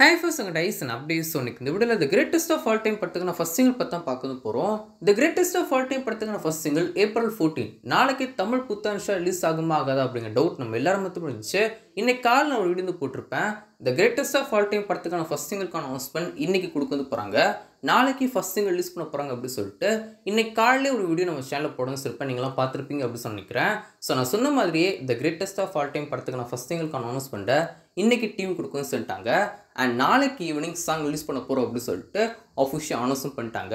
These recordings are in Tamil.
Hi first and guys and updates on இந்த வீடியோல the greatest of all time படத்துக்கான first single பத்தி தான் பார்க்க போறோம். The greatest of all time படத்துக்கான first single April 14 நாளைக்கு தமிழ் புத்தாண்டு ரிலீஸ் ஆகுமா ஆகாதா அப்படிங்கிற டவுட் நம்ம எல்லாரும் மத்தியும் இருந்துச்சு. இன்னைக்கு காலைல ஒரு வீடியோ போட்டுருப்பேன். The greatest of all time படத்துக்கான first singleக்கான அனௌன்ஸ்மென்ட் இன்னைக்கு கொடுக்க போறாங்க. நாளைக்கு first single ரிலீஸ் பண்ண போறாங்க அப்படி சொல்லிட்டு இன்னைக்கு காலையில ஒரு வீடியோ நம்ம சேனல்ல போடணும் சொல்லிட்டு நீங்கலாம் பார்த்திருப்பீங்க அப்படி நினைக்கிறேன். சோ நான் சொன்ன மாதிரியே The greatest of all time படத்துக்கான first singleக்கான அனௌன்ஸ்மென்ட் இன்னைக்கு டீம் கொடுக்குன்னு சொல்லிட்டாங்க. அண்ட் நாளைக்கு ஈவினிங் சாங் ரிலீஸ் பண்ண போறோம் அப்படி சொல்லிட்டு ஆஃபிஷியல் அனௌன்ஸ் பண்ணிட்டாங்க.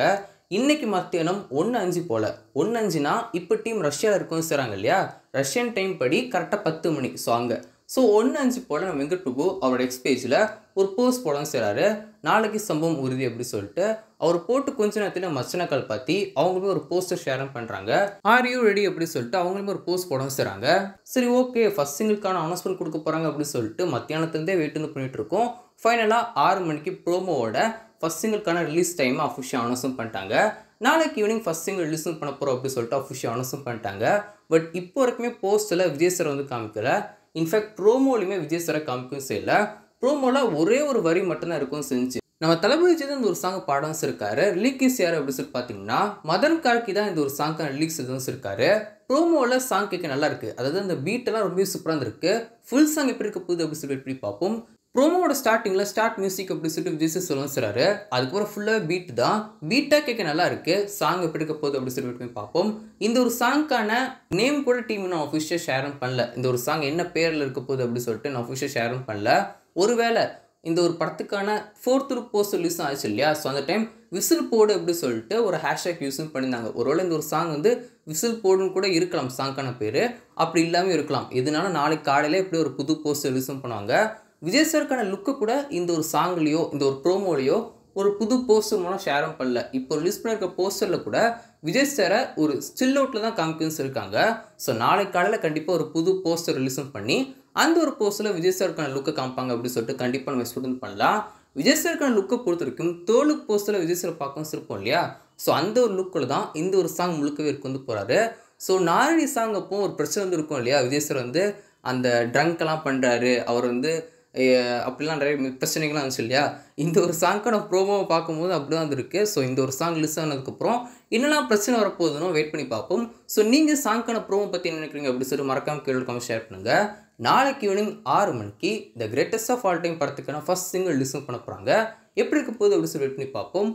இன்னைக்கு மத்தியானம் 1:05 போல 1:05னா இப்போ டீம் ரஷ்யால இருக்குன்னு சொல்றாங்க இல்லையா, ரஷ்யன் டைம் படி கரெக்டாக 10 மணி. ஸோ அங்கே 1:05 போல நம்ம வெங்கட் பிரபு அவரோட எக்ஸ் பேஜில் ஒரு போஸ்ட் போடணும் செய்கிறாரு. நாளைக்கு சம்பவம் உறுதி அப்படி சொல்லிட்டு அவர் போட்டு கொஞ்ச நேரத்தில் மச்சனக்கால் பார்த்தி அவங்களுமே ஒரு போஸ்டர் ஷேர் பண்ணுறாங்க. ஆர் யூ ரெடி அப்படி சொல்லிட்டு அவங்களுமே ஒரு போஸ்ட் போடணும் செய்கிறாங்க. சரி ஓகே ஃபர்ஸ்ட் சிங்கிள்கான அனௌன்ஸ்மெண்ட் கொடுக்க போகிறாங்க அப்படி சொல்லிட்டு மத்தியானத்துலேருந்தே வெயிட் பண்ணிட்டு இருக்கோம். ஃபைனலாக 6 மணிக்கு ப்ரோமோவோட ஃபர்ஸ்ட் சிங்கிள்கான ரிலீஸ் டைம் அஃபிஷியல் அனௌன்ஸ் பண்ணிட்டாங்க. நாளைக்கு ஈவினிங் ஃபர்ஸ்ட் சிங்கிள் ரிலீஸ் பண்ண போகிறோம் அப்படி சொல்லிட்டு அஃபிஷியல் அனௌன்ஸ் பண்ணிட்டாங்க. பட் இப்போ வரைக்குமே போஸ்ட்டில் விஜய் சார் வந்து காமிக்கல. இன்ஃபேக்ட் ப்ரோமோலையுமே விஜய் சாரை காமிக்கவும் செய்யல. ப்ரோமோவில் ஒரே ஒரு வரி மட்டும்தான் இருக்கும் செஞ்சு. நம்ம தளபதி விஜய் தான் இந்த ஒரு சாங் பாடம் இருக்காரு. லிரிக்ஸ் யார் அப்படின்னு சொல்லி பார்த்தீங்கன்னா மதன் கார்கி தான் இந்த ஒரு சாங்கான லிரிக்ஸ் எதுவும் இருக்காரு. ப்ரோமோவில் சாங் கேட்க நல்லா இருக்கு, அதாவது அந்த பீட்டெல்லாம் ரொம்ப சூப்பராக இருக்கு. ஃபுல் சாங் எப்படி இருக்க போகுது அப்படின்னு சொல்லி எப்படி பார்ப்போம். ப்ரோமோட ஸ்டார்டிங்கில் ஸ்டார்ட் மியூசிக் அப்படி சொல்லிட்டு விஜய் சார் சொல்லணும் சொல்றாரு. அதுக்கப்புறம் ஃபுல்லாக பீட் தான், பீட்டாக கேட்க நல்லா இருக்கு. சாங் எப்படி இருக்க போகுது அப்படி சொல்லி பார்ப்போம். இந்த ஒரு சாங்க்கான நேம் கூட டீம் நான் அஃபிஷியல் ஷேரும் பண்ணல. இந்த ஒரு சாங் என்ன பேரில் இருக்க போகுது அப்படி சொல்லிட்டு நான் அஃபிஷியல் ஷேரும் பண்ணல. ஒருவேளை இந்த ஒரு படத்துக்கான 4th போஸ்ட் ரிலீஸ் ஆச்சு இல்லையா, ஸோ அந்த டைம் விசில் போடு அப்படி சொல்லிட்டு ஒரு ஹேஷ்டேக் யூஸும் பண்ணியிருந்தாங்க. ஒருவேளை இந்த ஒரு சாங் வந்து விசில் போடுன்னு கூட இருக்கலாம் சாங்கான பேர், அப்படி இல்லாமல் இருக்கலாம். இதனால நாளைக்கு காலையில் இப்படி ஒரு புது போஸ்ட் ரிலீஸும் பண்ணுவாங்க. விஜய் சாருக்கான லுக்கு கூட இந்த ஒரு சாங்லேயோ இந்த ஒரு ப்ரோமோலையோ ஒரு புது போஸ்டர் மூலம் ஷேரும் பண்ணல. இப்போ ரிலீஸ் பண்ணியிருக்க போஸ்டரில் கூட விஜய் சாரை ஒரு ஸ்டில் அவுட்டில் தான் காமிக்கணும்னு சொல்லியிருக்காங்க. ஸோ நாளைக்கு காலையில் கண்டிப்பாக ஒரு புது போஸ்டர் ரிலீஸும் பண்ணி அந்த ஒரு போஸ்டரில் விஜய் சாருக்கான லுக்கை காமிப்பாங்க அப்படின்னு சொல்லிட்டு கண்டிப்பாக நம்ம எக்ஸ்பெக்ட் பண்ணலாம். விஜய் சாருக்கான லுக்கை பொறுத்த வரைக்கும் தோலுக்கு போஸ்டரில் விஜய் சாரை பார்க்கவும் இருப்போம் இல்லையா, ஸோ அந்த ஒரு லுக்கில் தான் இந்த ஒரு சாங் முழுக்கவே இருக்கு வந்து போகிறாரு. ஸோ நாரடி சாங் அப்போ ஒரு பிரச்சனை வந்து இருக்கும் இல்லையா, விஜய் சார் வந்து அந்த ட்ரங்க்லாம் பண்ணுறாரு, அவர் வந்து அப்படிலாம் நிறைய பிரச்சனைகள்லாம் இருந்துச்சு இல்லையா. இந்த ஒரு சாங்க்கான ப்ரோமோவை பார்க்கும்போது அப்படி தான் வந்துருக்கு. ஸோ இந்த ஒரு சாங் ரிலீஸ் ஆனதுக்கப்புறம் என்னெல்லாம் பிரச்சனை வரப்போகுதுன்னு வெயிட் பண்ணி பார்ப்போம். ஸோ நீங்கள் சாங்க்கான ப்ரோமோ பற்றி என்ன நினைக்கிறீங்க அப்படி சொல்லி மறக்காமல் கேள்வி ஷேர் பண்ணுங்கள். நாளைக்கு ஈவினிங் 6 மணிக்கு the greatest of all time படத்துக்கான ஃபர்ஸ்ட் சிங்கிள் ரிலீஸ் பண்ண போகிறாங்க. எப்படி இருக்க போகுது அப்படி சொல்லி வெயிட் பண்ணி பார்ப்போம்.